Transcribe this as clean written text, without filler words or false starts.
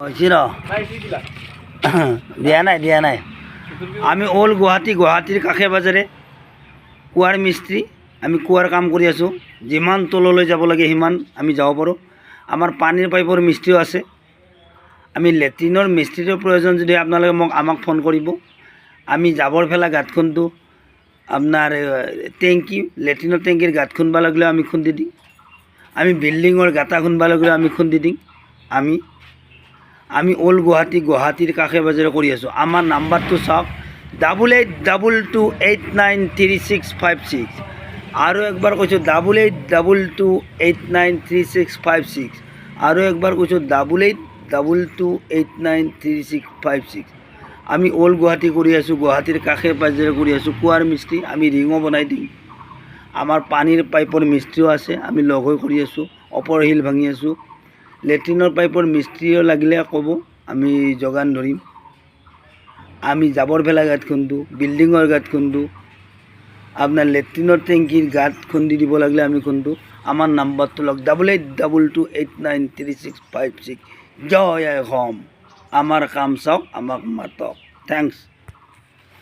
হৈছিল দিয়া নাই আমি অল গুৱাহাটীৰ কাষে পাজৰে কুঁৱাৰ মিস্ত্ৰী আমি কুঁৱাৰ কাম কৰি আছোঁ। যিমান তললৈ যাব লাগে সিমান আমি যাব পাৰোঁ। আমাৰ পানীৰ পাইপৰ মিস্ত্ৰীও আছে। আমি লেট্ৰিনৰ মিস্ত্ৰীৰ প্ৰয়োজন যদি আপোনালোকে আমাক ফোন কৰিব। আমি জাবৰ ফেলা গাঁত খুন্দো, আপোনাৰ টেংকি লেট্ৰিনৰ টেংকিৰ গাঁত খুন্দবা লাগিলেও আমি খুন্দি দিম। আমি বিল্ডিঙৰ গাঁতা খুন্দবা লাগিলেও আমি খুন্দি দিম। আমি অল গুৱাহাটীৰ কাষে পাজৰে কৰি আছোঁ। আমাৰ নাম্বাৰটো চাওক 8822893656। আৰু একবাৰ কৈছোঁ 8822893656। আৰু একবাৰ কৈছোঁ 8822893656। আমি অল গুৱাহাটী কৰি আছোঁ, গুৱাহাটীৰ কাষে পাজৰে কৰি আছোঁ। কুঁৱাৰ মিস্ত্ৰী আমি ৰিঙো বনাই দিম। আমাৰ পানীৰ পাইপৰ মিস্ত্ৰীও আছে, আমি লগ হৈ কৰি আছোঁ। ওপৰ শিল ভাঙি আছোঁ। লেট্ৰিনৰ পাইপৰ মিস্ত্ৰীও লাগিলে ক'ব, আমি যোগান ধৰিম। আমি জাবৰ ফেলা গাঁত খুন্দো, বিল্ডিঙৰ গাঁত খুন্দো, আপোনাৰ লেট্ৰিনৰ টেংকিৰ গাঁত খুন্দি দিব লাগিলে আমি খুন্দো। আমাৰ নাম্বাৰটো লওক 8822893656। জয় আই অসম। আমাৰ কাম চাওক, আমাক মাতক। থেংকছ।